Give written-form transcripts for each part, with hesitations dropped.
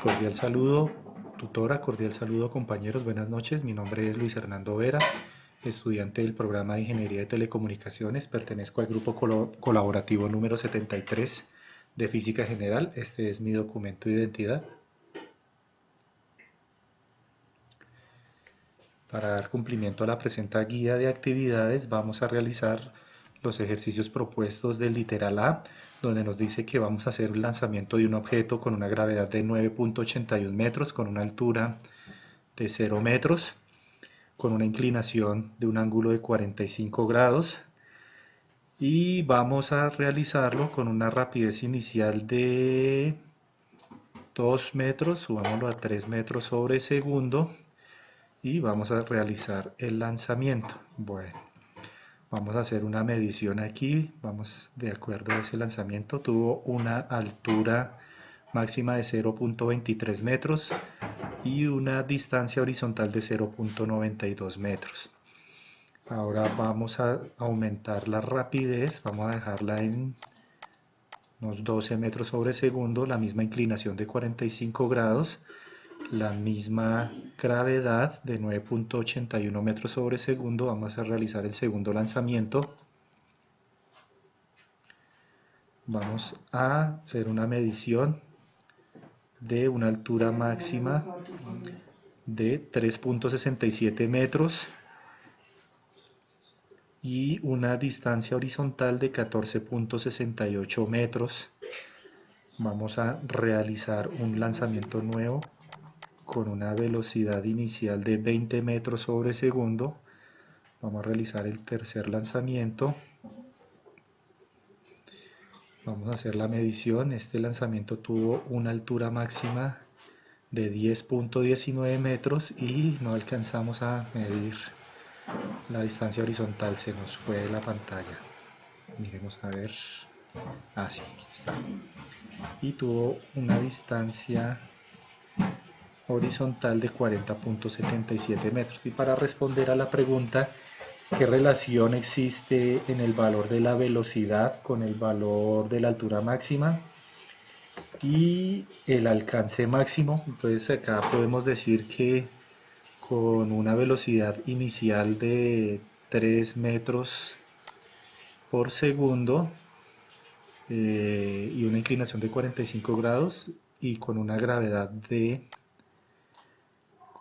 Cordial saludo, tutora, cordial saludo compañeros, buenas noches. Mi nombre es Luis Hernando Vera, estudiante del programa de Ingeniería de Telecomunicaciones. Pertenezco al grupo colaborativo número 73 de Física General. Este es mi documento de identidad. Para dar cumplimiento a la presente guía de actividades, vamos a realizar los ejercicios propuestos del literal A, donde nos dice que vamos a hacer un lanzamiento de un objeto con una gravedad de 9.81 metros, con una altura de 0 metros, con una inclinación de un ángulo de 45 grados, y vamos a realizarlo con una rapidez inicial de 2 metros, subámoslo a 3 metros sobre segundo, y vamos a realizar el lanzamiento. Bueno, vamos a hacer una medición aquí. Vamos de acuerdo a ese lanzamiento. Tuvo una altura máxima de 0.23 metros y una distancia horizontal de 0.92 metros. Ahora vamos a aumentar la rapidez. Vamos a dejarla en unos 12 metros sobre segundo, la misma inclinación de 45 grados, la misma gravedad de 9.81 metros sobre segundo. Vamos a realizar el segundo lanzamiento. Vamos a hacer una medición de una altura máxima de 3.67 metros y una distancia horizontal de 14.68 metros. Vamos a realizar un lanzamiento nuevo con una velocidad inicial de 20 metros sobre segundo. Vamos a realizar el tercer lanzamiento. Vamos a hacer la medición. Este lanzamiento tuvo una altura máxima de 10.19 metros y no alcanzamos a medir la distancia horizontal, se nos fue de la pantalla. Miremos a ver. Sí, aquí está. Y tuvo una distancia horizontal de 40.77 metros. Y para responder a la pregunta, ¿qué relación existe en el valor de la velocidad con el valor de la altura máxima y el alcance máximo? Entonces acá podemos decir que con una velocidad inicial de 3 metros por segundo y una inclinación de 45 grados y con una gravedad de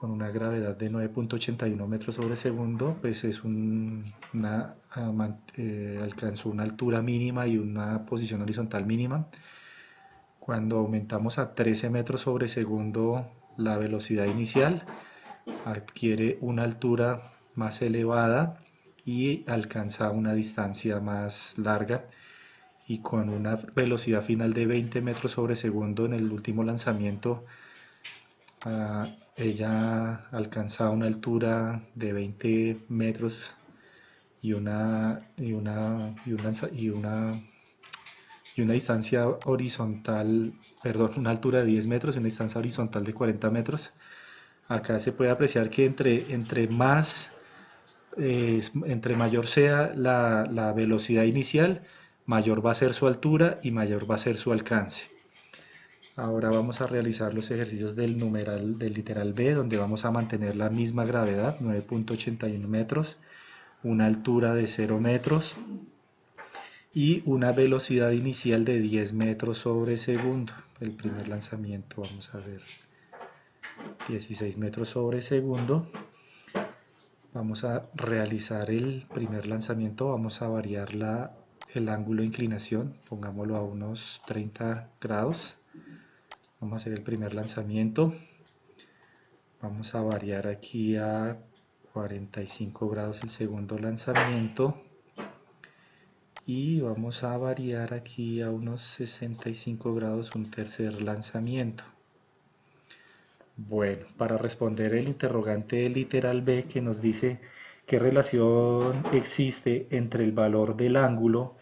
9.81 metros sobre segundo, pues es alcanzó una altura mínima y una posición horizontal mínima. Cuando aumentamos a 13 metros sobre segundo la velocidad inicial, adquiere una altura más elevada y alcanza una distancia más larga, y con una velocidad final de 20 metros sobre segundo en el último lanzamiento, ella alcanza una altura de 20 metros y una distancia horizontal, perdón, una altura de 10 metros y una distancia horizontal de 40 metros. Acá se puede apreciar que entre mayor sea la velocidad inicial, mayor va a ser su altura y mayor va a ser su alcance. Ahora vamos a realizar los ejercicios del literal B, donde vamos a mantener la misma gravedad, 9.81 metros, una altura de 0 metros y una velocidad inicial de 10 metros sobre segundo. El primer lanzamiento, vamos a ver, 16 metros sobre segundo. Vamos a realizar el primer lanzamiento, vamos a variar el ángulo de inclinación, pongámoslo a unos 30 grados. Vamos a hacer el primer lanzamiento. Vamos a variar aquí a 45 grados el segundo lanzamiento. Y vamos a variar aquí a unos 65 grados un tercer lanzamiento. Bueno, para responder el interrogante del literal B, que nos dice qué relación existe entre el valor del ángulo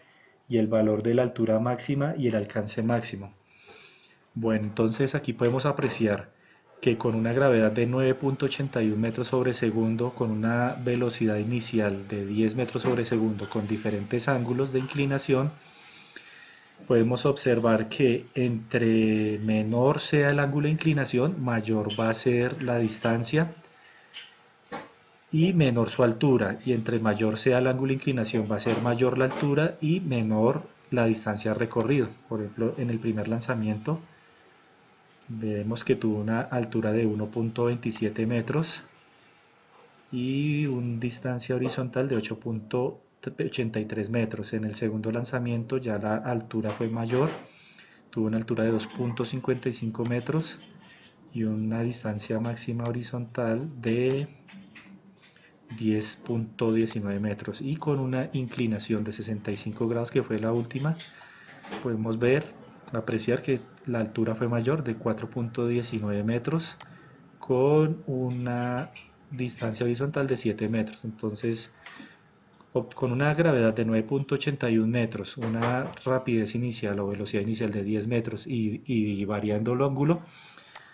y el valor de la altura máxima y el alcance máximo. Bueno, entonces aquí podemos apreciar que con una gravedad de 9.81 metros sobre segundo, con una velocidad inicial de 10 metros sobre segundo, con diferentes ángulos de inclinación, podemos observar que entre menor sea el ángulo de inclinación, mayor va a ser la distancia y menor su altura, y entre mayor sea el ángulo de inclinación va a ser mayor la altura y menor la distancia recorrido. Por ejemplo, en el primer lanzamiento vemos que tuvo una altura de 1.27 metros y una distancia horizontal de 8.83 metros. En el segundo lanzamiento ya la altura fue mayor, tuvo una altura de 2.55 metros y una distancia máxima horizontal de 10.19 metros, y con una inclinación de 65 grados, que fue la última, podemos apreciar que la altura fue mayor, de 4.19 metros, con una distancia horizontal de 7 metros. Entonces, con una gravedad de 9.81 metros, una rapidez inicial o velocidad inicial de 10 metros y variando el ángulo,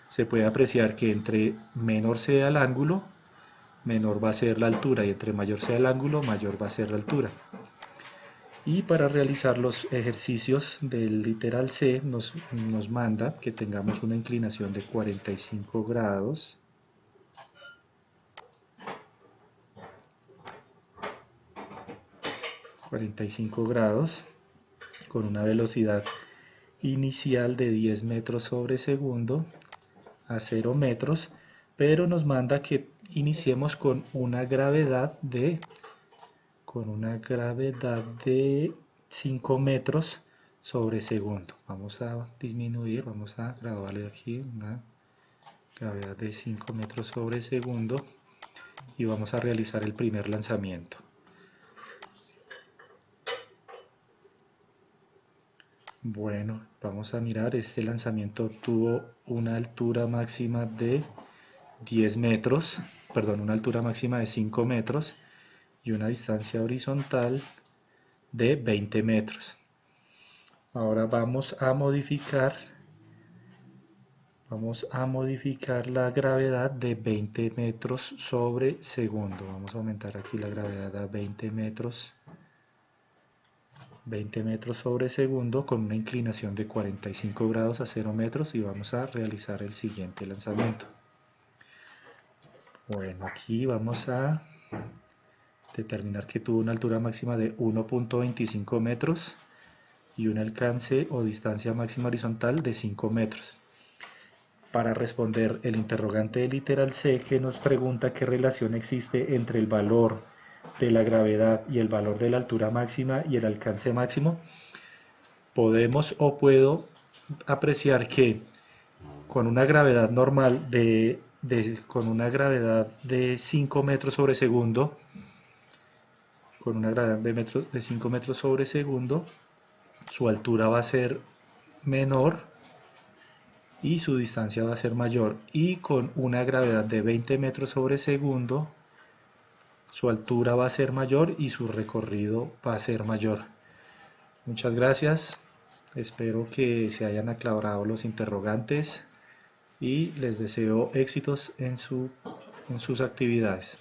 se puede apreciar que entre menor sea el ángulo, menor va a ser la altura, y entre mayor sea el ángulo, mayor va a ser la altura. Y para realizar los ejercicios del literal C nos manda que tengamos una inclinación de 45 grados, con una velocidad inicial de 10 metros sobre segundo a 0 metros, pero nos manda que iniciemos con una gravedad de 5 metros sobre segundo. Vamos a disminuir, vamos a graduarle aquí una gravedad de 5 metros sobre segundo y vamos a realizar el primer lanzamiento. Bueno, vamos a mirar, este lanzamiento tuvo una altura máxima de 10 metros, perdón, una altura máxima de 5 metros y una distancia horizontal de 20 metros. Ahora vamos a modificar la gravedad de 20 metros sobre segundo. Vamos a aumentar aquí la gravedad a 20 metros sobre segundo, con una inclinación de 45 grados a 0 metros, y vamos a realizar el siguiente lanzamiento. Bueno, aquí vamos a determinar que tuvo una altura máxima de 1.25 metros y un alcance o distancia máxima horizontal de 5 metros. Para responder el interrogante de literal C, que nos pregunta qué relación existe entre el valor de la gravedad y el valor de la altura máxima y el alcance máximo, puedo apreciar que con una gravedad normal con una gravedad de 5 metros sobre segundo, de 5 metros sobre segundo, su altura va a ser menor y su distancia va a ser mayor, y con una gravedad de 20 metros sobre segundo, su altura va a ser mayor y su recorrido va a ser mayor. Muchas gracias, espero que se hayan aclarado los interrogantes y les deseo éxitos en sus actividades.